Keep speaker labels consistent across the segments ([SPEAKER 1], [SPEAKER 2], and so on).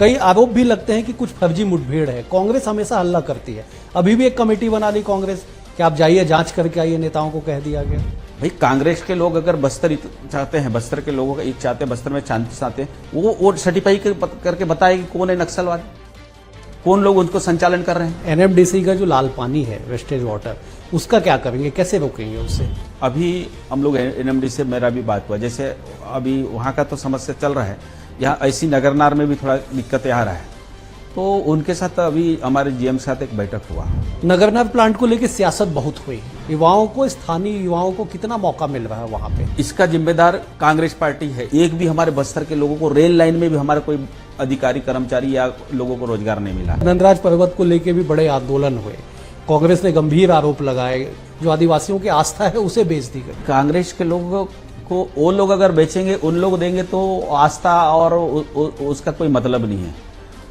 [SPEAKER 1] कई आरोप भी लगते हैं कि कुछ फर्जी मुठभेड़ है। कांग्रेस हमेशा हल्ला करती है। अभी भी एक कमेटी बना ली कांग्रेस कि आप जाइए जांच करके आइए, नेताओं को कह दिया गया।
[SPEAKER 2] भाई कांग्रेस के लोग अगर बस्तर चाहते हैं, बस्तर के लोगों का एक चाहते हैं, बस्तर में शांति चाहते हैं, वो सर्टिफाई करके बताए कि कौन है नक्सलवादी, कौन लोग उनको संचालन कर रहे हैं।
[SPEAKER 1] एनएमडीसी का जो लाल पानी है, वेस्टेज वाटर, उसका क्या करेंगे, कैसे रोकेंगे उससे?
[SPEAKER 2] अभी हम लोग एनएमडी से मेरा भी बात हुआ, जैसे अभी वहाँ का तो समस्या चल रहा है, यहाँ ऐसी नगरनार में भी थोड़ा दिक्कतें आ रहा है, तो उनके साथ अभी हमारे जीएम के साथ एक बैठक हुआ।
[SPEAKER 1] नगरनार प्लांट को लेकर सियासत बहुत हुई। युवाओं को, स्थानीय युवाओं को कितना मौका मिल रहा है वहाँ पे?
[SPEAKER 2] इसका जिम्मेदार कांग्रेस पार्टी है। एक भी हमारे बस्तर के लोगों को रेल लाइन में भी हमारा कोई अधिकारी कर्मचारी या लोगों को रोजगार नहीं मिला।
[SPEAKER 1] नंदराज पर्वत को लेकर भी बड़े आंदोलन हुए। कांग्रेस ने गंभीर आरोप लगाए, जो आदिवासियों की आस्था है उसे बेच दी गई।
[SPEAKER 2] कांग्रेस के लोगों को वो लोग अगर बेचेंगे, उन लोग देंगे तो आस्था और उसका कोई मतलब नहीं है।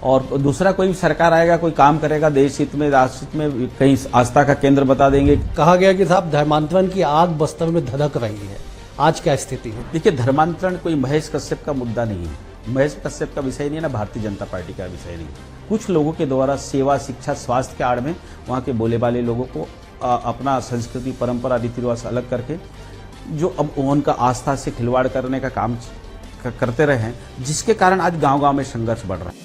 [SPEAKER 2] और दूसरा कोई सरकार आएगा, कोई काम करेगा देश हित में, राष्ट्र हित में, कहीं आस्था का केंद्र बता देंगे।
[SPEAKER 1] कहा गया कि साहब धर्मांतरण की आग बस्तर में धधक रही है, आज क्या स्थिति है?
[SPEAKER 2] देखिए, धर्मांतरण कोई महेश कश्यप का मुद्दा नहीं है, महेश कश्यप का विषय नहीं है, ना भारतीय जनता पार्टी का विषय नहीं है। कुछ लोगों के द्वारा सेवा, शिक्षा, स्वास्थ्य के आड़ में वहाँ के बोले वाले लोगों को अपना संस्कृति, परंपरा, रीति रिवाज से अलग करके जो अब उनका आस्था से खिलवाड़ करने का काम करते रहे हैं, जिसके कारण आज गांव-गांव में संघर्ष बढ़ रहा है।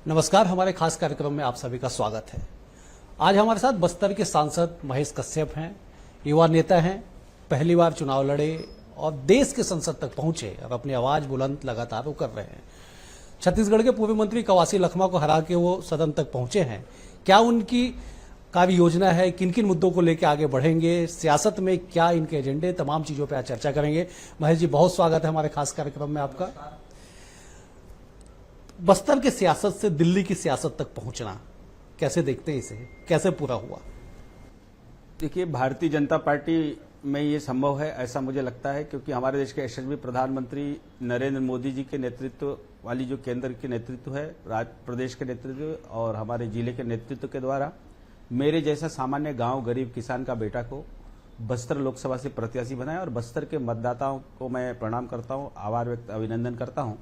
[SPEAKER 1] नमस्कार, हमारे खास कार्यक्रम में आप सभी का स्वागत है। आज हमारे साथ बस्तर के सांसद महेश कश्यप हैं, युवा नेता हैं, पहली बार चुनाव लड़े और देश के संसद तक पहुंचे और अपनी आवाज बुलंद लगातार वो कर रहे हैं। छत्तीसगढ़ के पूर्व मंत्री कवासी लखमा को हरा के वो सदन तक पहुंचे हैं। क्या उनकी कार्य योजना है, किन किन मुद्दों को लेकर आगे बढ़ेंगे, सियासत में क्या इनके एजेंडे, तमाम चीजों पर आज चर्चा करेंगे। महेश जी, बहुत स्वागत है हमारे खास कार्यक्रम में आपका। बस्तर के सियासत से दिल्ली की सियासत तक पहुंचना कैसे देखते हैं, इसे कैसे पूरा हुआ?
[SPEAKER 2] देखिए, भारतीय जनता पार्टी में ये संभव है ऐसा मुझे लगता है, क्योंकि हमारे देश के यशस्वी प्रधानमंत्री नरेंद्र मोदी जी के नेतृत्व वाली जो केंद्र के नेतृत्व है, प्रदेश के नेतृत्व और हमारे जिले के नेतृत्व के द्वारा मेरे जैसा सामान्य गांव गरीब किसान का बेटा को बस्तर लोकसभा से प्रत्याशी बनाया। और बस्तर के मतदाताओं को मैं प्रणाम करता हूं, आभार व्यक्त, अभिनंदन करता हूं।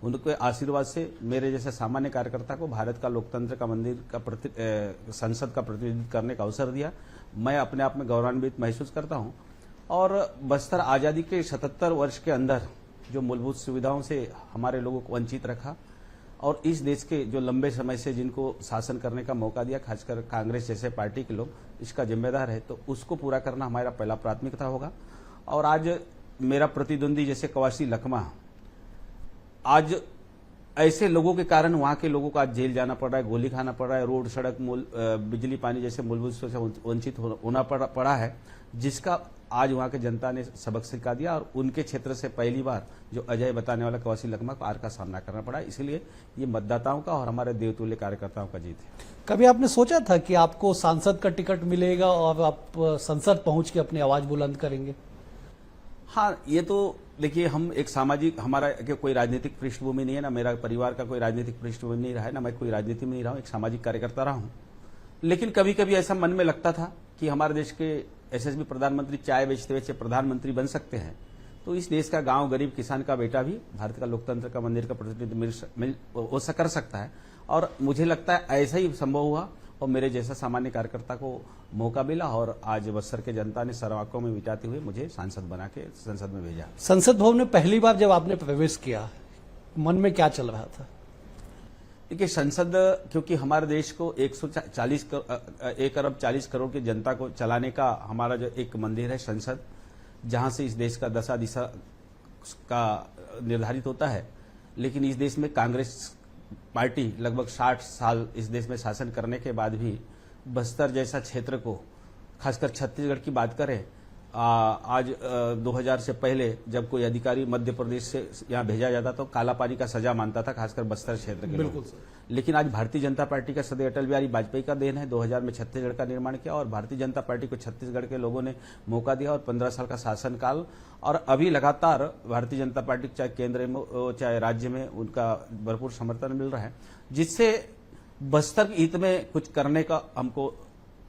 [SPEAKER 2] उनके आशीर्वाद से मेरे जैसे सामान्य कार्यकर्ता को भारत का लोकतंत्र का मंदिर का संसद का प्रतिनिधित्व करने का अवसर दिया। मैं अपने आप में गौरवान्वित महसूस करता हूं। और बस्तर आज़ादी के 77 वर्ष के अंदर जो मूलभूत सुविधाओं से हमारे लोगों को वंचित रखा और इस देश के जो लंबे समय से जिनको शासन करने का मौका दिया, खासकर कांग्रेस जैसे पार्टी के लोग इसका जिम्मेदार है, तो उसको पूरा करना हमारा पहला प्राथमिकता होगा। और आज मेरा प्रतिद्वंदी जैसे कवासी लखमा, आज ऐसे लोगों के कारण वहां के लोगों को आज जेल जाना पड़ रहा है, गोली खाना पड़ रहा है, रोड, सड़क, बिजली, पानी जैसे मूलभूत से वंचित होना पड़ा है, जिसका आज वहां के जनता ने सबक सिखा दिया। और उनके क्षेत्र से पहली बार जो अजय बताने वाला कवासी लखमा को हार का सामना करना पड़ा। इसलिए ये मतदाताओं का और हमारे देवतुल्य कार्यकर्ताओं का जीत है।
[SPEAKER 1] कभी आपने सोचा था कि आपको सांसद का टिकट मिलेगा और आप संसद पहुंच के अपनी आवाज बुलंद करेंगे?
[SPEAKER 2] हाँ, ये तो देखिए, हम एक सामाजिक, हमारा कोई राजनीतिक पृष्ठभूमि नहीं है, ना मेरा परिवार का कोई राजनीतिक पृष्ठभूमि नहीं रहा है, ना मैं कोई राजनीति में नहीं रहा हूँ, एक सामाजिक कार्यकर्ता रहा हूँ। लेकिन कभी कभी ऐसा मन में लगता था कि हमारे देश के यशस्वी प्रधानमंत्री चाय बेचते बेचते प्रधानमंत्री बन सकते हैं, तो इस देश का गांव गरीब किसान का बेटा भी भारत का लोकतंत्र का मंदिर का प्रतिनिधित्व कर सकता है। और मुझे लगता है ऐसा ही संभव हुआ और मेरे जैसा सामान्य कार्यकर्ता को मौका मिला और आज बस्तर के जनता ने सर्वांकों में विटाते हुए मुझे सांसद बना के संसद में भेजा।
[SPEAKER 1] संसद भवन में पहली बार जब आपने प्रवेश किया, मन में क्या चल रहा था?
[SPEAKER 2] देखिए, संसद, क्योंकि हमारे देश को 1 अरब 40 करोड़ की जनता को चलाने का हमारा जो एक मंदिर है संसद, जहां से इस देश का दशा दिशा का निर्धारित होता है। लेकिन इस देश में कांग्रेस पार्टी लगभग 60 साल इस देश में शासन करने के बाद भी बस्तर जैसा क्षेत्र को, खासकर छत्तीसगढ़ की बात करें, आज 2000 से पहले जब कोई अधिकारी मध्य प्रदेश से यहाँ भेजा जाता तो काला पानी का सजा मानता था, खासकर बस्तर क्षेत्र के लोग। लेकिन आज भारतीय जनता पार्टी का सदैव अटल बिहारी वाजपेयी का देन है। 2000 में छत्तीसगढ़ का निर्माण किया और भारतीय जनता पार्टी को छत्तीसगढ़ के लोगों ने मौका दिया और 15 साल का शासनकाल, और अभी लगातार भारतीय जनता पार्टी चाहे केंद्र में चाहे राज्य में उनका भरपूर समर्थन मिल रहा है, जिससे बस्तर हित में कुछ करने का हमको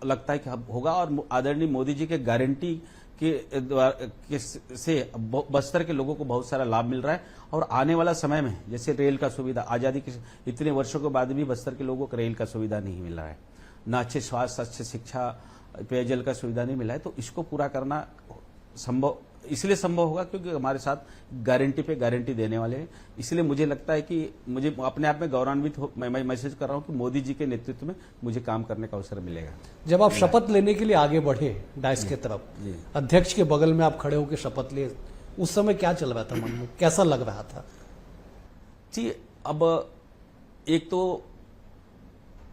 [SPEAKER 2] लगता है कि अब होगा। और आदरणीय मोदी जी के गारंटी से बस्तर के लोगों को बहुत सारा लाभ मिल रहा है। और आने वाला समय में जैसे रेल का सुविधा, आजादी के इतने वर्षों के बाद भी बस्तर के लोगों को रेल का सुविधा नहीं मिल रहा है, ना अच्छे स्वास्थ्य, अच्छे शिक्षा, पेयजल का सुविधा नहीं मिला है। तो इसको पूरा करना संभव इसलिए संभव होगा क्योंकि हमारे साथ गारंटी पे गारंटी देने वाले हैं। इसलिए मुझे लगता है कि मुझे अपने आप में गौरवान्वित मैं मैसेज कर रहा हूं कि मोदी जी के नेतृत्व में मुझे काम करने का अवसर मिलेगा।
[SPEAKER 1] जब आप शपथ लेने के लिए आगे बढ़े डाइस के तरफ, अध्यक्ष के बगल में आप खड़े होकर शपथ लिए, उस समय क्या चल रहा था मन में, कैसा लग रहा था?
[SPEAKER 2] जी, अब एक तो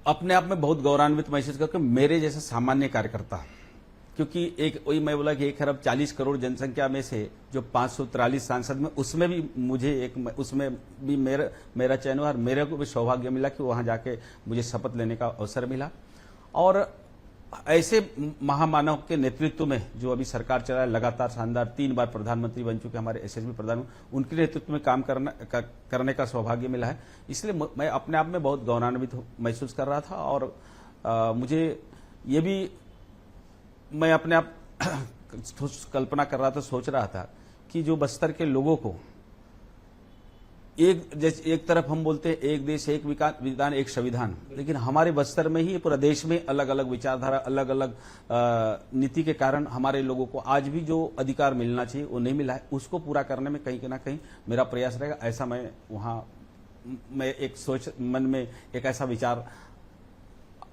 [SPEAKER 2] अपने आप में बहुत गौरवान्वित महसूस करके मेरे जैसा सामान्य कार्यकर्ता, क्योंकि एक वही मैं बोला कि 1 अरब 40 करोड़ जनसंख्या में से जो 543 सांसद में, उसमें भी मुझे उसमें भी मेरा चयन हुआ और मेरे को भी सौभाग्य मिला कि वहां जाके मुझे शपथ लेने का अवसर मिला। और ऐसे महामानव के नेतृत्व में जो अभी सरकार चला है, लगातार शानदार 3 बार प्रधानमंत्री बन चुके हमारे यशस्वी प्रधानमंत्री, उनके नेतृत्व में काम करने का सौभाग्य मिला है। इसलिए मैं अपने आप में बहुत गौरवान्वित महसूस कर रहा था। और मुझे ये भी मैं अपने आप कल्पना कर रहा था, सोच रहा था कि जो बस्तर के लोगों को एक तरफ हम बोलते हैं एक देश एक विधान एक संविधान, लेकिन हमारे बस्तर में ही पूरा देश में अलग अलग विचारधारा, अलग अलग नीति के कारण हमारे लोगों को आज भी जो अधिकार मिलना चाहिए वो नहीं मिला है। उसको पूरा करने में कहीं ना कहीं मेरा प्रयास रहेगा। ऐसा मैं एक सोच मन में एक ऐसा विचार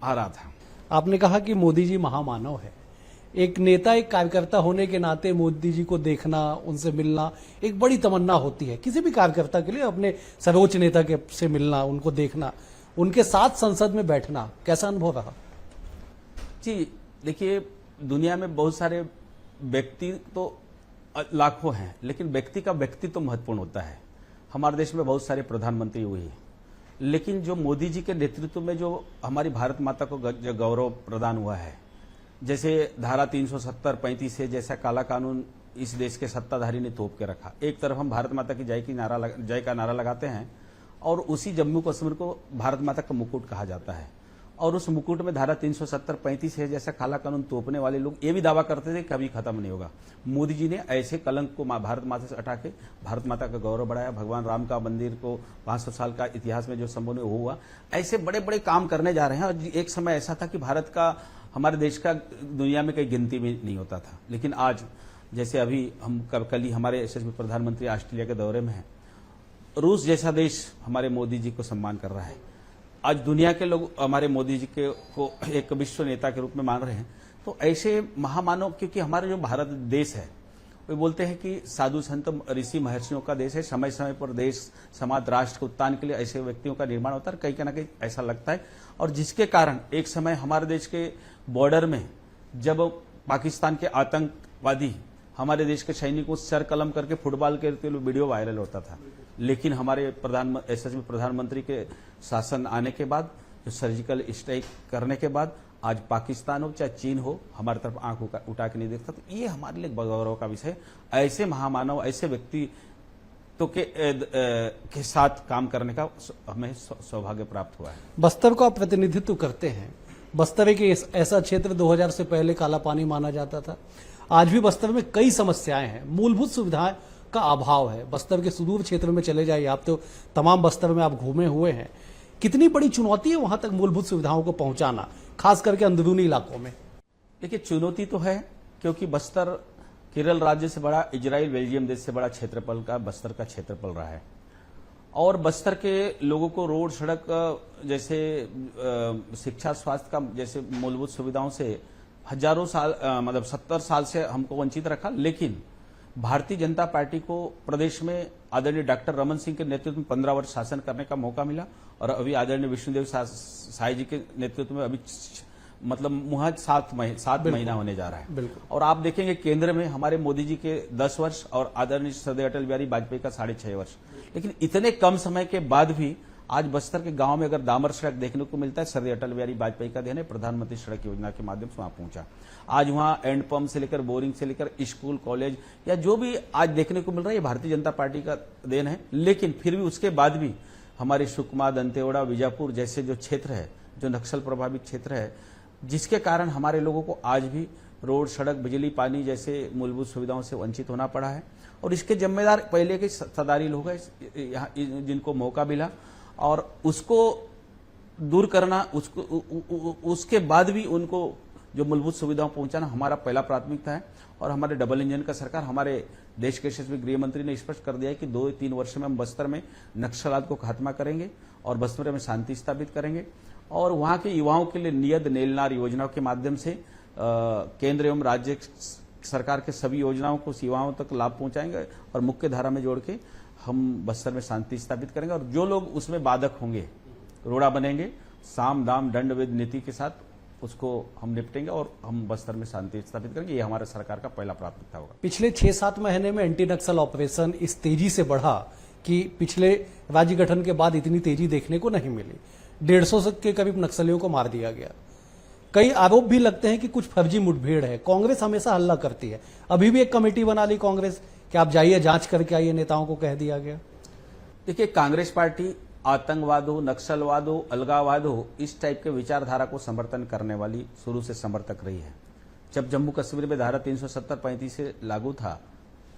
[SPEAKER 2] आ रहा था।
[SPEAKER 1] आपने कहा कि मोदी जी महामानव है। एक नेता, एक कार्यकर्ता होने के नाते मोदी जी को देखना, उनसे मिलना एक बड़ी तमन्ना होती है किसी भी कार्यकर्ता के लिए। अपने सर्वोच्च नेता के से मिलना, उनको देखना, उनके साथ संसद में बैठना, कैसा अनुभव रहा?
[SPEAKER 2] जी देखिए, दुनिया में बहुत सारे व्यक्ति तो लाखों हैं, लेकिन व्यक्ति का व्यक्तित्व तो महत्वपूर्ण होता है। हमारे देश में बहुत सारे प्रधानमंत्री हुए हैं, लेकिन जो मोदी जी के नेतृत्व में जो हमारी भारत माता को गौरव प्रदान हुआ है, जैसे धारा 370, 35 से जैसा काला कानून इस देश के सत्ताधारी ने तोप के रखा। एक तरफ हम भारत माता की जय का नारा लगाते हैं और उसी जम्मू कश्मीर को भारत माता का मुकुट कहा जाता है, और उस मुकुट में धारा 370, 35 है जैसा काला कानून तोपने वाले लोग ये भी दावा करते थे कभी खत्म नहीं होगा। मोदी जी ने ऐसे कलंक को भारत माता से हटा के भारत माता का गौरव बढ़ाया। भगवान राम का मंदिर को 500 साल का इतिहास में जो संबोधन हुआ, ऐसे बड़े बड़े काम करने जा रहे हैं। और एक समय ऐसा था कि भारत का, हमारे देश का दुनिया में कहीं गिनती में नहीं होता था, लेकिन आज जैसे अभी हम कल ही हमारे यशस्वी प्रधानमंत्री ऑस्ट्रेलिया के दौरे में हैं, रूस जैसा देश हमारे मोदी जी को सम्मान कर रहा है। आज दुनिया के लोग हमारे मोदी जी को एक विश्व नेता के रूप में मान रहे हैं। तो ऐसे महामानव, क्योंकि हमारा जो भारत देश है, वे बोलते हैं कि साधु संत ऋषि महर्षियों का देश है। समय समय पर देश, समाज, राष्ट्र के उत्थान के लिए ऐसे व्यक्तियों का निर्माण होता है। कहीं ना कहीं ऐसा लगता है, और जिसके कारण एक समय हमारे देश के बॉर्डर में जब पाकिस्तान के आतंकवादी हमारे देश के सैनिकों को सर कलम करके फुटबॉल खेलते हुए वीडियो वायरल होता था, लेकिन हमारे यशस्वी प्रधानमंत्री के शासन आने के बाद, जो सर्जिकल स्ट्राइक करने के बाद, आज पाकिस्तान हो चाहे चीन हो, हमारी तरफ आंख उठा के नहीं देखता। तो ये हमारे लिए गौरव का विषय है। ऐसे महामानव, ऐसे व्यक्ति तो के साथ काम करने का हमें सौभाग्य प्राप्त हुआ है।
[SPEAKER 1] बस्तर को आप प्रतिनिधित्व करते हैं। बस्तर एक ऐसा क्षेत्र 2000 से पहले काला पानी माना जाता था। आज भी बस्तर में कई समस्याएं हैं, मूलभूत सुविधाएं का अभाव है। बस्तर के सुदूर क्षेत्र में चले जाइए आप, तो तमाम बस्तर में आप घूमे हुए हैं। कितनी बड़ी चुनौती है वहां तक मूलभूत सुविधाओं को पहुंचाना, खास करके अंदरूनी इलाकों में?
[SPEAKER 2] देखिए, चुनौती तो है, क्योंकि बस्तर केरल राज्य से बड़ा, इजराइल बेल्जियम देश से बड़ा क्षेत्रफल का बस्तर का क्षेत्रफल रहा है। और बस्तर के लोगों को रोड, सड़क जैसे शिक्षा, स्वास्थ्य का जैसे मूलभूत सुविधाओं से हजारों साल, मतलब 70 साल से हमको वंचित रखा। लेकिन भारतीय जनता पार्टी को प्रदेश में आदरणीय डॉक्टर रमन सिंह के नेतृत्व में 15 वर्ष शासन करने का मौका मिला, और अभी आदरणीय विष्णुदेव साय जी के नेतृत्व में अभी मतलब मुहज 7 महीना होने जा रहा है। और आप देखेंगे केंद्र में हमारे मोदी जी के 10 वर्ष और आदरणीय श्रद्धेय अटल बिहारी वाजपेयी का 6.5 वर्ष। लेकिन इतने कम समय के बाद भी आज बस्तर के गांव में अगर डामर सड़क देखने को मिलता है, श्रद्धेय अटल बिहारी वाजपेयी का देन है। प्रधानमंत्री सड़क योजना के माध्यम से वहां पहुंचा। आज वहां एंड पंप से लेकर बोरिंग से लेकर स्कूल, कॉलेज या जो भी आज देखने को मिल रहा है, ये भारतीय जनता पार्टी का देन है। लेकिन फिर भी उसके बाद भी हमारे सुकमा, दंतेवाड़ा, बीजापुर जैसे जो क्षेत्र है, जो नक्सल प्रभावित क्षेत्र है, जिसके कारण हमारे लोगों को आज भी रोड, सड़क, बिजली, पानी जैसे मूलभूत सुविधाओं से वंचित होना पड़ा है। और इसके जिम्मेदार पहले के सत्ताधारी लोग हैं यहाँ, जिनको मौका मिला, और उसको दूर करना, उसके बाद भी उनको जो मूलभूत सुविधाओं पहुंचाना हमारा पहला प्राथमिकता है। और हमारे डबल इंजन का सरकार, हमारे देश के यशस्वी गृह मंत्री ने स्पष्ट कर दिया है कि 2-3 वर्ष में हम बस्तर में नक्सलवाद को खात्मा करेंगे और बस्तर में शांति स्थापित करेंगे, और वहां के युवाओं के लिए नियत नेलनार योजनाओं के माध्यम से केंद्र एवं राज्य सरकार के सभी योजनाओं को युवाओं तक लाभ पहुंचाएंगे और मुख्य धारा में जोड़ के हम बस्तर में शांति स्थापित करेंगे। और जो लोग उसमें बाधक होंगे, रोड़ा बनेंगे, साम दाम दंड वेद नीति के साथ उसको हम निपटेंगे और हम बस्तर में शांति स्थापित करेंगे। ये हमारे सरकार का पहला प्राथमिकता होगा।
[SPEAKER 1] पिछले 6-7 महीने में एंटी नक्सल ऑपरेशन इस तेजी से बढ़ा कि पिछले राज्य गठन के बाद इतनी तेजी देखने को नहीं मिली। 150 के करीब नक्सलियों को मार दिया गया। कई आरोप भी लगते हैं कि कुछ फर्जी मुठभेड़ है। कांग्रेस हमेशा हल्ला करती है। अभी भी एक कमेटी बना ली कांग्रेस कि आप जाइए जांच करके आइए, नेताओं को कह दिया गया।
[SPEAKER 2] देखिए, कांग्रेस पार्टी आतंकवाद हो, नक्सलवाद हो, अलगाववाद हो, इस टाइप के विचारधारा को समर्थन करने वाली शुरू से समर्थक रही है। जब जम्मू कश्मीर में धारा 370-35 से लागू था,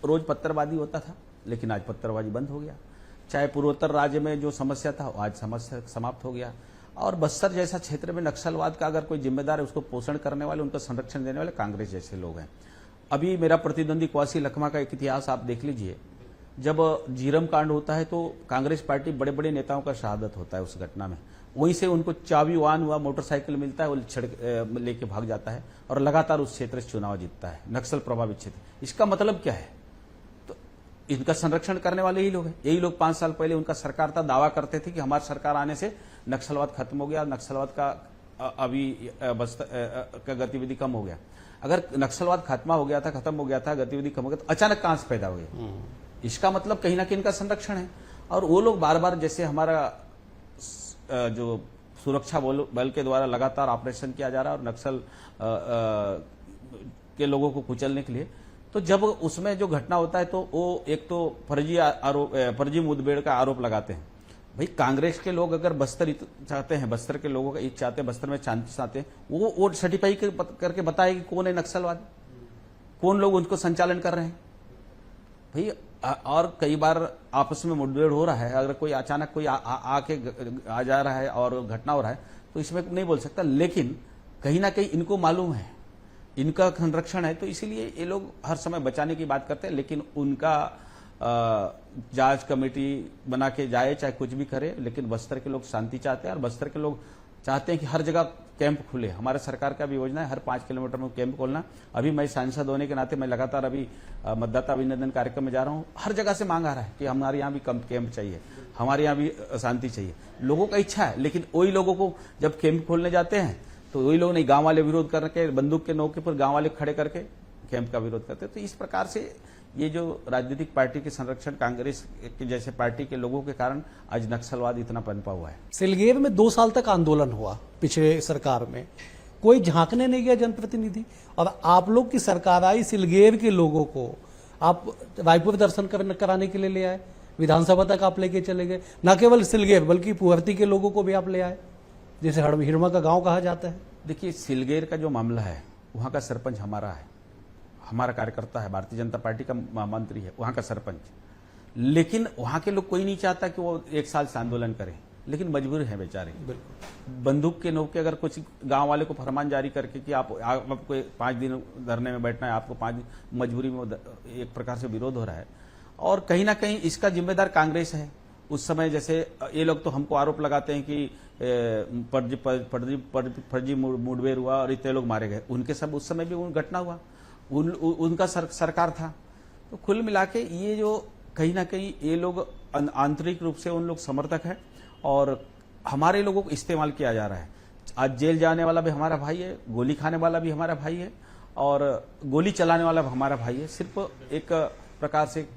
[SPEAKER 2] रोज पत्थरबाजी होता था, लेकिन आज पत्थरबाजी बंद हो गया। चाहे पूर्वोत्तर राज्य में जो समस्या था, आज समस्या समाप्त हो गया। और बस्तर जैसा क्षेत्र में नक्सलवाद का अगर कोई जिम्मेदार है, उसको पोषण करने वाले, उनका संरक्षण देने वाले कांग्रेस जैसे लोग हैं। अभी मेरा प्रतिद्वंदी क्वासी लखमा का एक इतिहास आप देख लीजिए। जब जीरम कांड होता है तो कांग्रेस पार्टी बड़े बड़े नेताओं का शहादत होता है उस घटना में। वहीं से उनको चाबी वाहन हुआ, मोटरसाइकिल मिलता है, वो छिड़ लेके भाग जाता है और लगातार उस क्षेत्र से चुनाव जीतता है, नक्सल प्रभावित क्षेत्र। इसका मतलब क्या है? तो इनका संरक्षण करने वाले ही लोग हैं। यही लोग 5 साल पहले उनका सरकार था, दावा करते थे कि हमारी सरकार आने से नक्सलवाद खत्म हो गया, नक्सलवाद का अभी का गतिविधि कम हो गया। अगर नक्सलवाद खत्म हो गया था, गतिविधि कम हो गया, तो अचानक कहां से पैदा हुए? इसका मतलब कहीं ना कहीं इनका संरक्षण है। और वो लोग बार बार, जैसे हमारा जो सुरक्षा बल के द्वारा लगातार ऑपरेशन किया जा रहा है और नक्सल के लोगों को कुचलने के लिए, तो जब उसमें जो घटना होता है तो वो एक तो फर्जी मुठभेड़ का आरोप लगाते हैं। भाई, कांग्रेस के लोग अगर बस्तर चाहते हैं, बस्तर के लोगों का हित चाहते हैं, बस्तर में शांति चाहते हैं, वो सर्टिफाई करके बताए कि कौन है नक्सलवाद, कौन लोग उनको संचालन कर रहे हैं। भाई, और कई बार आपस में मुठभेड़ हो रहा है, अगर कोई अचानक कोई आके आ जा रहा है और घटना हो रहा है तो इसमें नहीं बोल सकता, लेकिन कहीं ना कहीं इनको मालूम है, इनका संरक्षण है, तो इसीलिए ये लोग हर समय बचाने की बात करते हैं। लेकिन उनका जांच कमेटी बना के जाए, चाहे कुछ भी करे, लेकिन बस्तर के लोग शांति चाहते हैं और बस्तर के लोग चाहते हैं कि हर जगह कैंप खुले। हमारे सरकार का भी योजना है हर 5 किलोमीटर में कैंप खोलना। अभी मैं सांसद होने के नाते मैं लगातार अभी मतदाता अभिनंदन कार्यक्रम में जा रहा हूं। हर जगह से मांग आ रहा है कि हमारे यहाँ भी कैंप चाहिए, हमारे यहाँ भी शांति चाहिए। लोगों का इच्छा है, लेकिन वही लोगों को जब कैंप खोलने जाते हैं तो वही लोग नहीं, गांव वाले विरोध करके, बंदूक के नोक पर गांव वाले खड़े करके कैंप का विरोध करते हैं। तो इस प्रकार से ये जो राजनीतिक पार्टी के संरक्षण, कांग्रेस के जैसे पार्टी के लोगों के कारण आज नक्सलवाद इतना पनपा हुआ है।
[SPEAKER 1] सिलगेर में 2 साल तक आंदोलन हुआ पिछले सरकार में, कोई झांकने नहीं गया जनप्रतिनिधि, और आप लोग की सरकार आई, सिलगेर के लोगों को आप रायपुर दर्शन कराने के लिए ले आए, विधानसभा तक आप लेके चले गए। न केवल सिलगेर बल्कि पुअर्ती के लोगों को भी आप ले आए, जिसे हिरमा का गांव कहा जाता है।
[SPEAKER 2] देखिए, सिलगेर का जो मामला है, वहां का सरपंच हमारा है, हमारा कार्यकर्ता है, भारतीय जनता पार्टी का मंत्री है वहां का सरपंच। लेकिन वहां के लोग, कोई नहीं चाहता कि वो 1 साल से आंदोलन करें, लेकिन मजबूर है बेचारे। बंदूक के नोक के अगर कुछ गांव वाले को फरमान जारी करके कि आपको 5 दिन धरने में बैठना है, आपको 5 दिन मजबूरी में, एक प्रकार से विरोध हो रहा है। और कहीं ना कहीं इसका जिम्मेदार कांग्रेस है। उस समय जैसे ये लोग तो हमको आरोप लगाते हैं कि फर्जी मुठभेड़ हुआ और इतने लोग मारे गए। उनके सब उस समय भी घटना हुआ, उनका सरकार था। तो कुल मिला के ये जो कहीं ना कहीं ये लोग आंतरिक रूप से उन लोग समर्थक है और हमारे लोगों को इस्तेमाल किया जा रहा है। आज जेल जाने वाला भी हमारा भाई है, गोली खाने वाला भी हमारा भाई है और गोली चलाने वाला भी हमारा भाई है। सिर्फ एक प्रकार से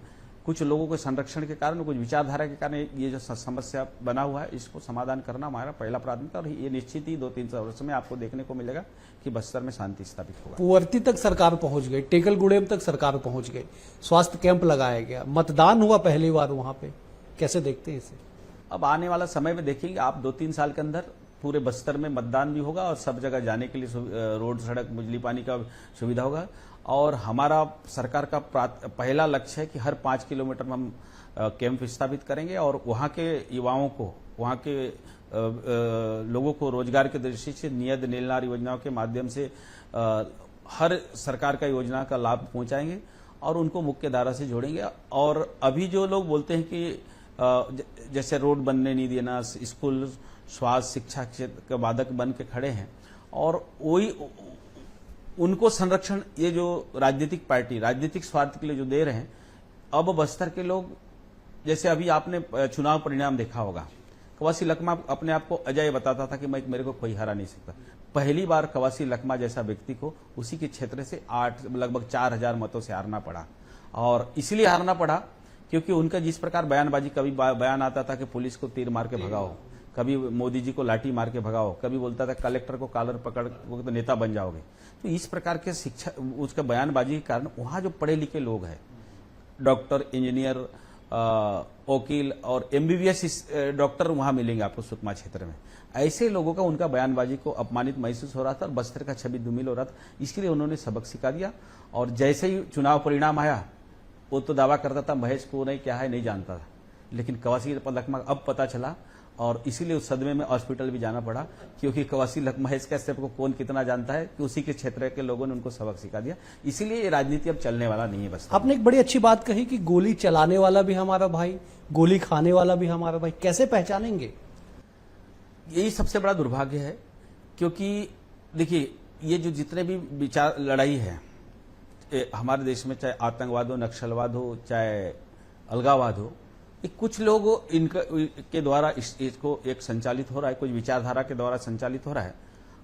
[SPEAKER 2] कुछ लोगों के संरक्षण के कारण, कुछ विचारधारा के कारण ये जो समस्या बना हुआ है, इसको समाधान करना हमारा पहला प्राथमिकता। और ये निश्चित ही 2-3 वर्ष में आपको देखने को मिलेगा कि बस्तर में शांति स्थापित होगा।
[SPEAKER 1] पुअर्ती तक सरकार पहुंच गई, टेकलगुड़ेम तक सरकार पहुंच गई, स्वास्थ्य कैंप लगाया गया, मतदान हुआ पहली बार वहां पे। कैसे देखते हैं इसे?
[SPEAKER 2] अब आने वाला समय में देखेंगे आप, 2-3 साल के अंदर पूरे बस्तर में मतदान भी होगा और सब जगह जाने के लिए रोड, सड़क, बिजली, पानी का सुविधा होगा। और हमारा सरकार का पहला लक्ष्य है कि हर 5 किलोमीटर में हम कैंप स्थापित करेंगे और वहां के युवाओं को, वहां के लोगों को रोजगार की दृष्टि से नियत नीलनार योजनाओं के माध्यम से हर सरकार का योजना का लाभ पहुंचाएंगे और उनको मुख्य धारा से जोड़ेंगे। और अभी जो लोग बोलते हैं कि जैसे रोड बनने नहीं देना, स्कूल, स्वास्थ्य, शिक्षा क्षेत्र के बाधक बन के खड़े हैं और वही उनको संरक्षण ये जो राजनीतिक पार्टी राजनीतिक स्वार्थ के लिए जो दे रहे हैं। अब बस्तर के लोग, जैसे अभी आपने चुनाव परिणाम देखा होगा, कवासी लखमा अपने आप को अजय बताता था कि मेरे को कोई हरा नहीं सकता। पहली बार कवासी लखमा जैसा व्यक्ति को उसी के क्षेत्र से लगभग 4000 मतों से हारना पड़ा। और इसलिए हारना पड़ा क्योंकि उनका जिस प्रकार बयानबाजी, कभी बयान आता था कि पुलिस को तीर मार के भगाओ, कभी मोदी जी को लाठी मार के भगाओ, कभी बोलता था कलेक्टर को कॉलर पकड़ तो नेता बन जाओगे। तो इस प्रकार के शिक्षा, उसका बयानबाजी के कारण वहां जो पढ़े लिखे लोग हैं, डॉक्टर, इंजीनियर, वकील और एमबीबीएस डॉक्टर वहां मिलेंगे आपको सुकमा क्षेत्र में। ऐसे लोगों का, उनका बयानबाजी को अपमानित महसूस हो रहा था और बस्तर का छवि धूमिल हो रहा था। इसलिए उन्होंने सबक सिखा दिया। और जैसे ही चुनाव परिणाम आया, वो तो दावा करता था महेश को नहीं क्या है नहीं जानता था, लेकिन कवासी लखमा अब पता चला और इसीलिए उस सदमे में हॉस्पिटल भी जाना पड़ा, क्योंकि कवासी महेश कश्यप को कौन कितना जानता है कि उसी के क्षेत्र के लोगों ने उनको सबक सिखा दिया। इसीलिए ये राजनीति अब चलने वाला नहीं है। बस
[SPEAKER 1] आपने एक बड़ी अच्छी बात कही कि गोली चलाने वाला भी हमारा भाई, गोली खाने वाला भी हमारा भाई, कैसे पहचानेंगे?
[SPEAKER 2] यही सबसे बड़ा दुर्भाग्य है, क्योंकि देखिए ये जो जितने भी विचार लड़ाई है हमारे देश में, चाहे आतंकवाद हो, नक्सलवाद हो, चाहे अलगावाद हो, कुछ लोग इनका के द्वारा इसको एक संचालित हो रहा है, कुछ विचारधारा के द्वारा संचालित हो रहा है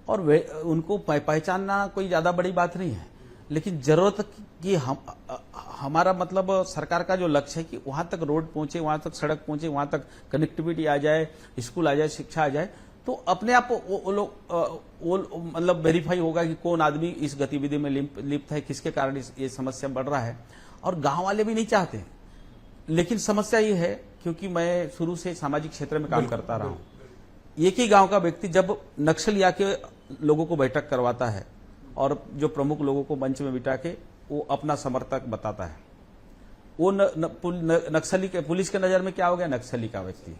[SPEAKER 2] और वे उनको पहचानना कोई ज्यादा बड़ी बात नहीं है। लेकिन जरूरत कि हमारा मतलब सरकार का जो लक्ष्य है कि वहां तक रोड पहुंचे, वहां तक सड़क पहुंचे, वहां तक कनेक्टिविटी आ जाए, स्कूल आ जाए, शिक्षा आ जाए, तो अपने आप वो लोग मतलब वेरीफाई होगा कि कौन आदमी इस गतिविधि में लिप्त है, किसके कारण ये समस्या बढ़ रहा है। और गांव वाले भी नहीं चाहते, लेकिन समस्या ये है, क्योंकि मैं शुरू से सामाजिक क्षेत्र में काम करता रहा हूं, एक ही गांव का व्यक्ति जब नक्सलिया के लोगों को बैठक करवाता है और जो प्रमुख लोगों को मंच में बिठा के वो अपना समर्थक बताता है, वो नक्सली के, पुलिस के नजर में क्या हो गया, नक्सली का व्यक्ति।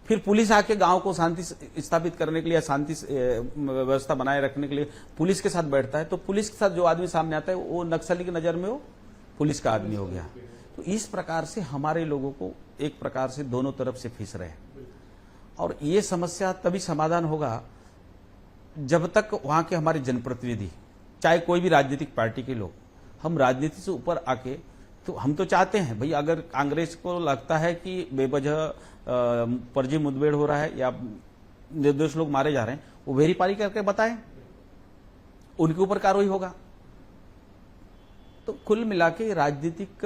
[SPEAKER 2] फिर पुलिस आके गांव को शांति स्थापित करने के लिए, शांति व्यवस्था बनाए रखने के लिए पुलिस के साथ बैठता है, तो पुलिस के साथ जो आदमी सामने आता है वो नक्सली की नजर में वो पुलिस का आदमी हो गया। तो इस प्रकार से हमारे लोगों को एक प्रकार से दोनों तरफ से फंस रहे हैं और ये समस्या तभी समाधान होगा जब तक वहां के हमारे जनप्रतिनिधि, चाहे कोई भी राजनीतिक पार्टी के लोग, हम राजनीति से ऊपर आके, तो हम तो चाहते हैं भाई, अगर कांग्रेस को लगता है कि बेवजह फर्जी मुठभेड़ हो रहा है या निर्दोष लोग मारे जा रहे हैं, वो वेरीफाई करके बताएं, उनके ऊपर कार्रवाई होगा। तो कुल मिला के राजनीतिक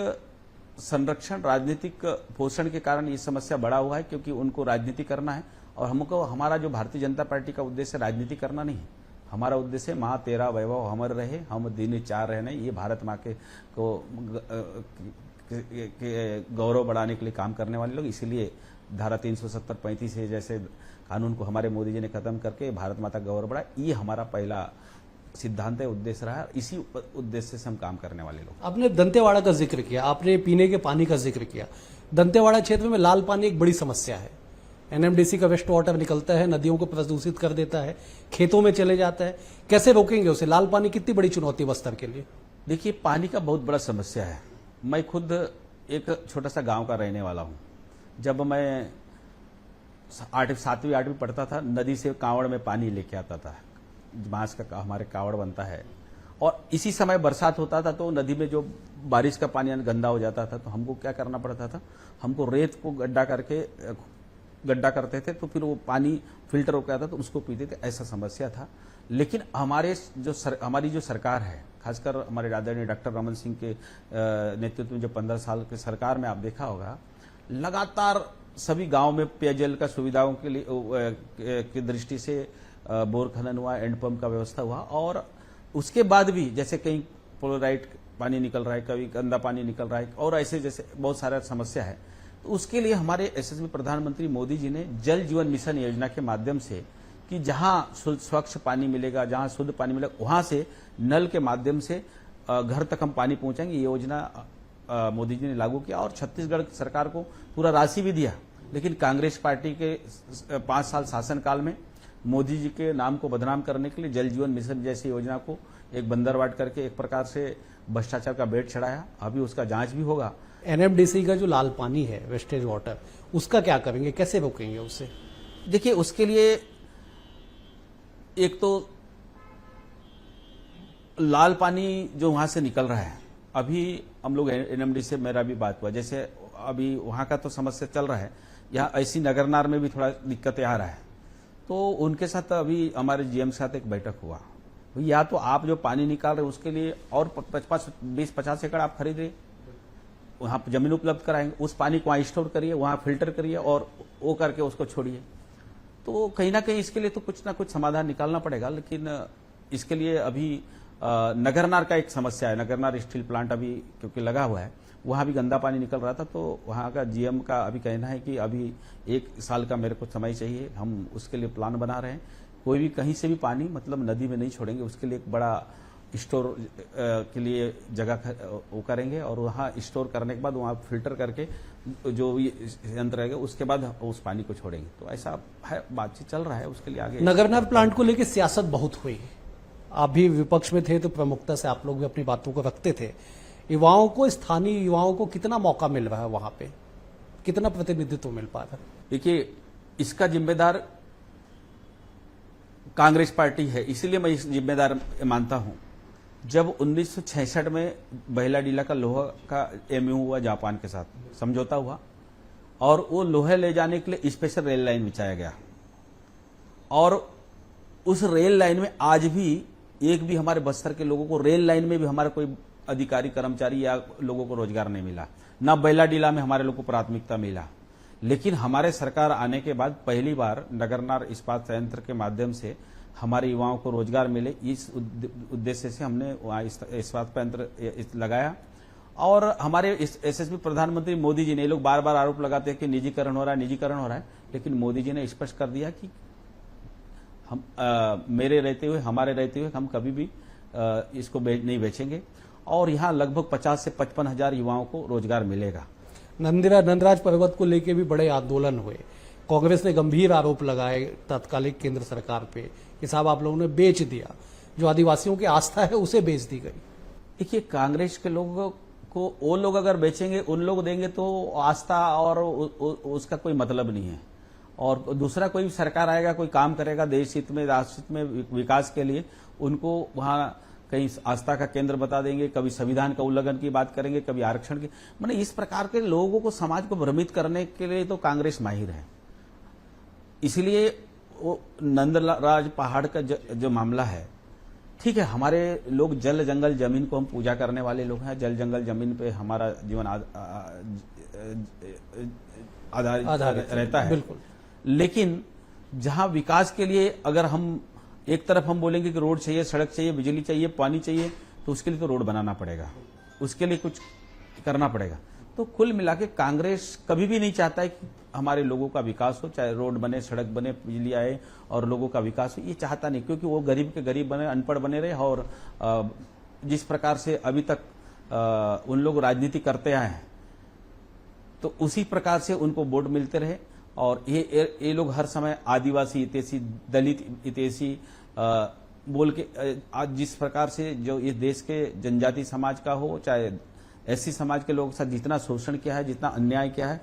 [SPEAKER 2] संरक्षण, राजनीतिक पोषण के कारण ये समस्या बड़ा हुआ है, क्योंकि उनको राजनीति करना है। और हमको, हमारा जो भारतीय जनता पार्टी का उद्देश्य राजनीति करना नहीं है, हमारा उद्देश्य माँ तेरा वैभव हमर रहे, हम दिन चार रहने, ये भारत माँ के को गौरव बढ़ाने के लिए काम करने वाले लोग। इसीलिए धारा 370-35 से जैसे कानून को हमारे मोदी जी ने खत्म करके भारत माता का गौरव बढ़ाया, ये हमारा पहला सिद्धांत है, उद्देश्य रहा। इसी उद्देश्य से हम काम करने वाले लोग।
[SPEAKER 1] आपने दंतेवाड़ा का जिक्र किया, आपने पीने के पानी का जिक्र किया। दंतेवाड़ा क्षेत्र में लाल पानी एक बड़ी समस्या है। एनएमडीसी का वेस्ट वाटर निकलता है, नदियों को प्रदूषित कर देता है, खेतों में चले जाता है। कैसे रोकेंगे उसे? लाल पानी कितनी बड़ी चुनौती बस्तर के लिए?
[SPEAKER 2] देखिए, पानी का बहुत बड़ा समस्या है। मैं खुद एक छोटा सा गांव का रहने वाला हूं। जब मैं 7वीं 8वीं पढ़ता था, नदी से कांवड़ में पानी लेके आता था, बांस का हमारे कावड़ बनता है, और इसी समय बरसात होता था तो नदी में जो बारिश का पानी गंदा हो जाता था, तो हमको क्या करना पड़ता था, हमको रेत को गड्ढा करते थे, तो फिर वो पानी फिल्टर होकर आता तो उसको पीते थे। ऐसा समस्या था। लेकिन हमारी जो सरकार है, खासकर हमारे आदरणीय डॉक्टर रमन सिंह के नेतृत्व में जो 15 साल की सरकार में आप देखा होगा, लगातार सभी गांव में पेयजल का सुविधाओं के लिए की दृष्टि से बोर खनन हुआ, एंडपंप का व्यवस्था हुआ। और उसके बाद भी जैसे कहीं फ्लोराइड पानी निकल रहा है, कभी गंदा पानी निकल रहा है, और ऐसे जैसे बहुत सारा समस्या है। तो उसके लिए हमारे यशस्वी प्रधानमंत्री मोदी जी ने जल जीवन मिशन योजना के माध्यम से कि जहां स्वच्छ पानी मिलेगा, जहां शुद्ध पानी मिलेगा, वहां से नल के माध्यम से घर तक हम पानी पहुंचाएंगे। ये योजना मोदी जी ने लागू किया और छत्तीसगढ़ सरकार को पूरा राशि भी दिया। लेकिन कांग्रेस पार्टी के 5 साल शासनकाल में मोदी जी के नाम को बदनाम करने के लिए जल जीवन मिशन जैसी योजना को एक बंदरवाट करके एक प्रकार से भ्रष्टाचार का बेट चढ़ाया। अभी उसका जांच भी होगा।
[SPEAKER 1] एनएमडीसी का जो लाल पानी है, वेस्टेज वाटर, उसका क्या करेंगे, कैसे रोकेंगे उसे?
[SPEAKER 2] देखिए, उसके लिए एक तो लाल पानी जो वहां से निकल रहा है, अभी हम लोग एनएमडी से मेरा भी बात हुआ, जैसे अभी वहां का तो समस्या चल रहा है, यहाँ ऐसी नगरनार में भी थोड़ा दिक्कतें आ रहा है। तो उनके साथ अभी हमारे जीएम के साथ एक बैठक हुआ। या तो आप जो पानी निकाल रहे हैं उसके लिए और 20-50 एकड़ आप खरीदिए, वहां जमीन उपलब्ध कराएंगे, उस पानी को वहां स्टोर करिए, वहां फिल्टर करिए और वो करके उसको छोड़िए। तो कहीं ना कहीं इसके लिए तो कुछ ना कुछ समाधान निकालना पड़ेगा। लेकिन इसके लिए अभी नगरनार का एक समस्या है। नगरनार स्टील प्लांट अभी क्योंकि लगा हुआ है, वहां भी गंदा पानी निकल रहा था। तो वहां का जीएम का अभी कहना है कि अभी 1 साल का मेरे को समय चाहिए, हम उसके लिए प्लान बना रहे हैं। कोई भी कहीं से भी पानी मतलब नदी में नहीं छोड़ेंगे, उसके लिए एक बड़ा स्टोर के लिए जगह वो करेंगे और वहां स्टोर करने के बाद वहां फिल्टर करके जो यंत्र रहेगा उसके बाद उस पानी को छोड़ेंगे। तो ऐसा है, बातचीत चल रहा है उसके लिए आगे।
[SPEAKER 1] नगरनार प्लांट को लेकर सियासत बहुत हुई। आप भी विपक्ष में थे तो प्रमुखता से आप लोग भी अपनी बातों को रखते थे। युवाओं को, स्थानीय युवाओं को कितना मौका मिल रहा है वहां पे, कितना प्रतिनिधित्व मिल पा रहा है?
[SPEAKER 2] देखिए, इसका जिम्मेदार कांग्रेस पार्टी है, इसीलिए मैं इस जिम्मेदार मानता हूं। जब 1966 में बहेला डीला का लोहा का एमयू हुआ जापान के साथ, समझौता हुआ और वो लोहे ले जाने के लिए स्पेशल रेल लाइन बिछाया गया और उस रेल लाइन में आज भी एक भी हमारे बस्तर के लोगों को, रेल लाइन में भी हमारा कोई अधिकारी कर्मचारी या लोगों को रोजगार नहीं मिला, न बहेला डीला में हमारे लोगों को प्राथमिकता मिला। लेकिन हमारे सरकार आने के बाद पहली बार नगरनार इस्पात संयंत्र के माध्यम से हमारे युवाओं को रोजगार मिले, इस उद्देश्य से हमने वहां इस्पात संयंत्र लगाया। और हमारे यशस्वी प्रधानमंत्री मोदी जी ने, लोग बार बार आरोप लगाते हैं कि निजीकरण हो रहा है, निजीकरण हो रहा है, लेकिन मोदी जी ने स्पष्ट कर दिया कि हम मेरे रहते हुए, हमारे रहते हुए हम कभी भी इसको नहीं बेचेंगे और यहाँ लगभग 50 से 55 हजार युवाओं को रोजगार मिलेगा।
[SPEAKER 1] नंदराज पर्वत को लेकर भी बड़े आंदोलन हुए। कांग्रेस ने गंभीर आरोप लगाए तत्कालिक केंद्र सरकार पे कि साहब आप लोगों ने बेच दिया, जो आदिवासियों की आस्था है उसे बेच दी गई।
[SPEAKER 2] देखिए, कांग्रेस के लोगों को वो लोग अगर बेचेंगे, उन लोग देंगे तो आस्था और उसका कोई मतलब नहीं है। और दूसरा कोई सरकार आएगा, कोई काम करेगा देश हित में, राष्ट्र हित में, विकास के लिए, उनको वहां कहीं आस्था का केंद्र बता देंगे, कभी संविधान का उल्लंघन की बात करेंगे, कभी आरक्षण की। माने इस प्रकार के लोगों को, समाज को भ्रमित करने के लिए तो कांग्रेस माहिर है। इसलिए वो नंदराज पहाड़ का जो मामला है, ठीक है, हमारे लोग जल जंगल जमीन को हम पूजा करने वाले लोग हैं। जल जंगल जमीन पे हमारा जीवन आधारित रहता है,
[SPEAKER 1] बिल्कुल।
[SPEAKER 2] लेकिन जहां विकास के लिए अगर हम एक तरफ हम बोलेंगे कि रोड चाहिए, सड़क चाहिए, बिजली चाहिए, पानी चाहिए, तो उसके लिए तो रोड बनाना पड़ेगा, उसके लिए कुछ करना पड़ेगा। तो कुल मिला के कांग्रेस कभी भी नहीं चाहता है कि हमारे लोगों का विकास हो, चाहे रोड बने, सड़क बने, बिजली आए और लोगों का विकास हो, ये चाहता नहीं। क्योंकि वो गरीब के गरीब बने, अनपढ़ बने रहे और जिस प्रकार से अभी तक उन लोग राजनीति करते आए हैं, तो उसी प्रकार से उनको वोट मिलते रहे। और ये लोग हर समय आदिवासी हितैषी, दलित हितैषी बोल के आज जिस प्रकार से जो इस देश के जनजाति समाज का हो, चाहे एससी समाज के लोगों के साथ जितना शोषण किया है, जितना अन्याय किया है,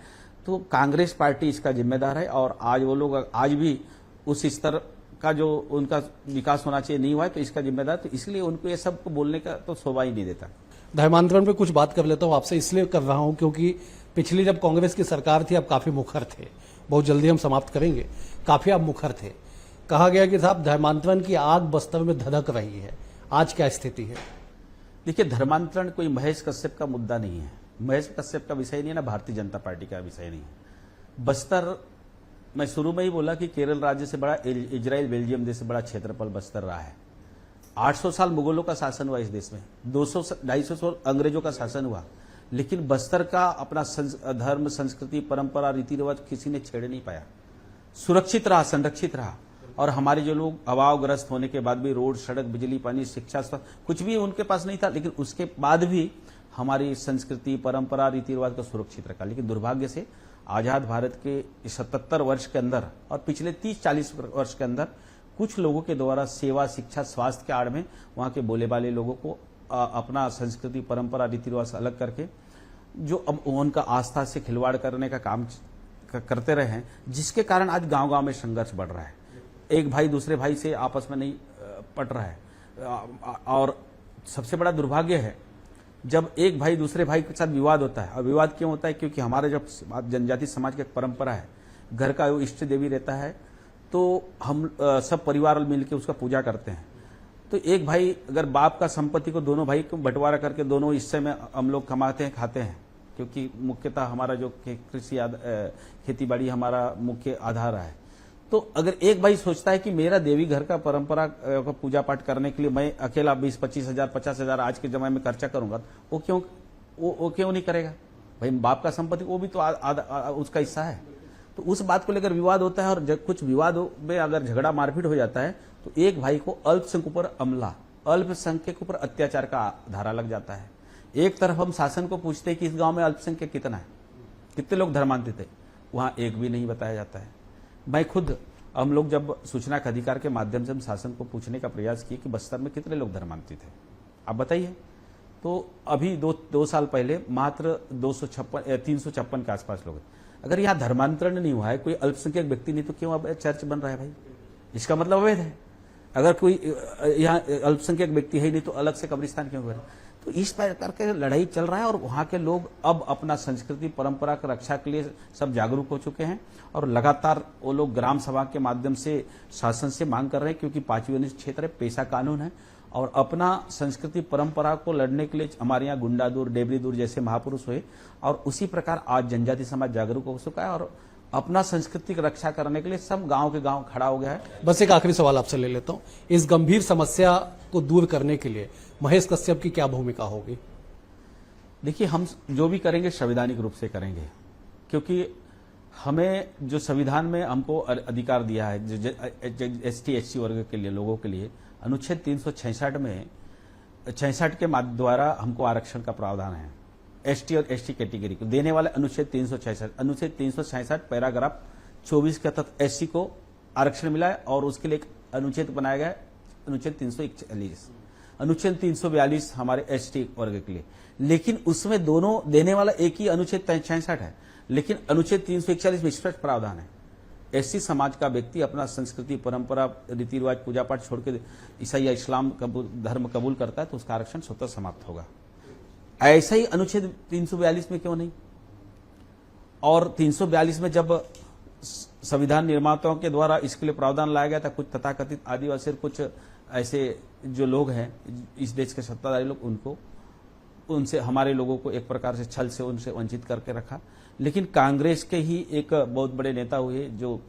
[SPEAKER 2] तो कांग्रेस पार्टी इसका जिम्मेदार है। और आज वो लोग आज भी उस स्तर का जो उनका विकास होना चाहिए नहीं हुआ है, तो इसका जिम्मेदार, तो इसलिए उनको ये सब को बोलने का तो शोभा ही नहीं देता।
[SPEAKER 1] धर्मांतरण पे कुछ बात कर लेता हूँ आपसे, इसलिए कर रहा हूँ क्योंकि पिछली जब कांग्रेस की सरकार थी, आप काफी मुखर थे, बहुत जल्दी हम समाप्त करेंगे, काफी आप मुखर थे। कहा गया कि साहब धर्मांतरण की आग बस्तर में धधक रही है, आज क्या स्थिति है?
[SPEAKER 2] देखिए, धर्मांतरण कोई महेश कश्यप का मुद्दा नहीं है, महेश कश्यप का विषय नहीं है, ना भारतीय जनता पार्टी का विषय नहीं है। बस्तर, मैं शुरू में ही बोला कि केरल राज्य से बड़ा, इजराइल बेल्जियम देश से बड़ा क्षेत्रफल बस्तर रहा है। 800 साल मुगलों का शासन हुआ इस देश में, 200-250 साल अंग्रेजों का शासन हुआ, लेकिन बस्तर का अपना धर्म, संस्कृति, परंपरा, रीति रिवाज किसी ने छेड़ नहीं पाया। सुरक्षित रहा, संरक्षित रहा। और हमारे जो लोग अभावग्रस्त होने के बाद भी रोड, सड़क, बिजली, पानी, शिक्षा, स्वास्थ्य कुछ भी उनके पास नहीं था, लेकिन उसके बाद भी हमारी संस्कृति, परंपरा, रीति रिवाज को सुरक्षित रखा। लेकिन दुर्भाग्य से आजाद भारत के 77 वर्ष के अंदर और पिछले 30-40 वर्ष के अंदर कुछ लोगों के द्वारा सेवा, शिक्षा, स्वास्थ्य के आड़ में वहां के बोले बाले लोगों को अपना संस्कृति, परंपरा, रीति रिवाज से अलग करके जो अब उनका आस्था से खिलवाड़ करने का काम करते रहे हैं, जिसके कारण आज गांव-गांव में संघर्ष बढ़ रहा है। एक भाई दूसरे भाई से आपस में नहीं पट रहा है। और सबसे बड़ा दुर्भाग्य है जब एक भाई दूसरे भाई के साथ विवाद होता है। और विवाद क्यों होता है? क्योंकि हमारे जब जनजाति समाज की एक परंपरा है, घर का इष्ट देवी रहता है, तो हम सब परिवार मिलकर उसका पूजा करते हैं। तो एक भाई अगर बाप का संपत्ति को दोनों भाई को बंटवारा करके दोनों हिस्से में हम लोग कमाते हैं, खाते हैं, क्योंकि मुख्यतः हमारा जो कृषि खेती बाड़ी हमारा मुख्य आधार है। तो अगर एक भाई सोचता है कि मेरा देवी घर का परंपरा का पूजा पाठ करने के लिए मैं अकेला 20-25 हजार 50 हजार आज के जमाने में खर्चा करूंगा, वो क्यों नहीं करेगा? भाई बाप का संपत्ति वो भी तो उसका हिस्सा है। तो उस बात को लेकर विवाद होता है, और जब कुछ विवादों में अगर झगड़ा मारपीट हो जाता है तो एक भाई को अल्पसंख्यक पर अमला, अल्पसंख्यक पर अत्याचार का धारा लग जाता है। एक तरफ हम शासन को पूछते हैं कि इस गांव में अल्पसंख्यक कितना है, कितने लोग धर्मांतरित है, वहां एक भी नहीं बताया जाता है। मैं खुद हम लोग जब सूचना का अधिकार के माध्यम से हम शासन को पूछने का प्रयास किए कि बस्तर में कितने लोग धर्मांतरित है, आप बताइए, तो अभी दो साल पहले मात्र 356 के आसपास लोग। अगर यहाँ धर्मांतरण नहीं हुआ है, कोई अल्पसंख्यक व्यक्ति नहीं, तो क्यों अब चर्च बन रहा है भाई? इसका मतलब अवैध है। अगर कोई यहाँ अल्पसंख्यक व्यक्ति है ही नहीं तो अलग से कब्रिस्तान क्यों बने? तो इस प्रकार के लड़ाई चल रहा है, और वहां के लोग अब अपना संस्कृति परंपरा की रक्षा के लिए सब जागरूक हो चुके हैं, और लगातार वो लोग ग्राम सभा के माध्यम से शासन से मांग कर रहे हैं, क्योंकि 5वीं अनुसूची क्षेत्र है, पेशा कानून है, और अपना संस्कृति परंपरा को लड़ने के लिए हमारे यहाँ गुंडा दूर, डेबरी दूर जैसे महापुरुष हुए, और उसी प्रकार आज जनजाति समाज जागरूक हो चुका है और अपना संस्कृति की रक्षा करने के लिए सब गांव के गांव खड़ा हो गया है।
[SPEAKER 1] बस एक आखिरी सवाल आपसे ले लेता हूं, इस गंभीर समस्या को दूर करने के लिए महेश कश्यप की क्या भूमिका होगी?
[SPEAKER 2] देखिए, हम जो भी करेंगे संवैधानिक रूप से करेंगे, क्योंकि हमें जो संविधान में हमको अधिकार दिया है एसटी एससी वर्ग के लिए, लोगों के लिए, अनुच्छेद 366 में 66 के द्वारा हमको आरक्षण का प्रावधान है। एसटी और एसटी कैटेगरी को देने वाले अनुच्छेद 366 पैराग्राफ 24 के तहत एससी को आरक्षण मिला है, और उसके लिए एक अनुच्छेद बनाया गया है, अनुच्छेद 341, अनुच्छेद 342 हमारे एसटी वर्ग के लिए। लेकिन उसमें दोनों देने वाला एक ही अनुच्छेद 66 है, लेकिन अनुच्छेद 341 में स्पष्ट प्रावधान है, एससी समाज का व्यक्ति अपना संस्कृति, परंपरा, रीति रिवाज, पूजा पाठ छोड़ के ईसाई या इस्लाम धर्म कबूल करता है तो उसका आरक्षण स्वतः समाप्त होगा। ऐसा ही अनुच्छेद 342 में क्यों नहीं? और 342 में जब संविधान निर्माताओं के द्वारा इसके लिए प्रावधान लाया गया था, कुछ तथाकथित आदिवासी और कुछ ऐसे जो लोग हैं इस देश के सत्ताधारी लोग, उनसे हमारे लोगों को एक प्रकार से छल से उनसे वंचित करके रखा। लेकिन कांग्रेस के ही एक बहुत बड़े नेता हुए जो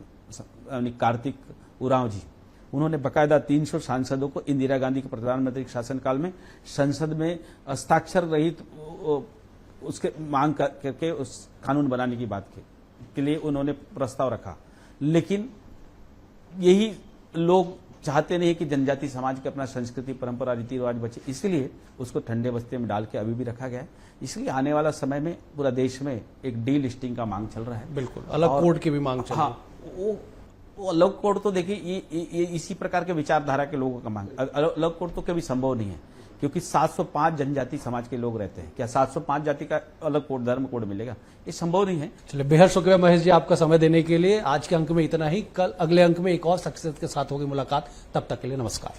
[SPEAKER 2] कार्तिक उरांव जी, उन्होंने बकायदा 300 सांसदों को इंदिरा गांधी के प्रधानमंत्री शासनकाल में संसद में हस्ताक्षर रहित उसके मांग करके उस कानून बनाने की बात के लिए उन्होंने प्रस्ताव रखा। लेकिन यही लोग चाहते नहीं कि जनजाति समाज के अपना संस्कृति, परंपरा, रीति रिवाज बचे, इसलिए उसको ठंडे बस्ते में डाल के अभी भी रखा गया है। इसलिए आने वाला समय में पूरा देश में एक डी लिस्टिंग का मांग चल रहा है।
[SPEAKER 1] बिल्कुल, अलग कोड की भी मांग चल रही है।
[SPEAKER 2] हाँ, वो अलग कोड तो देखिए ये इसी प्रकार के विचारधारा के लोगों का मांग, अलग कोड तो कभी संभव नहीं है, क्योंकि 705 जनजाति समाज के लोग रहते हैं। क्या 705 जाति का अलग कोड, धर्म कोड मिलेगा? ये संभव नहीं है।
[SPEAKER 1] चलिए, बेहद शुक्रिया महेश जी आपका समय देने के लिए। आज के अंक में इतना ही, कल अगले अंक में एक और शख्सियत के साथ होगी मुलाकात। तब तक के लिए नमस्कार।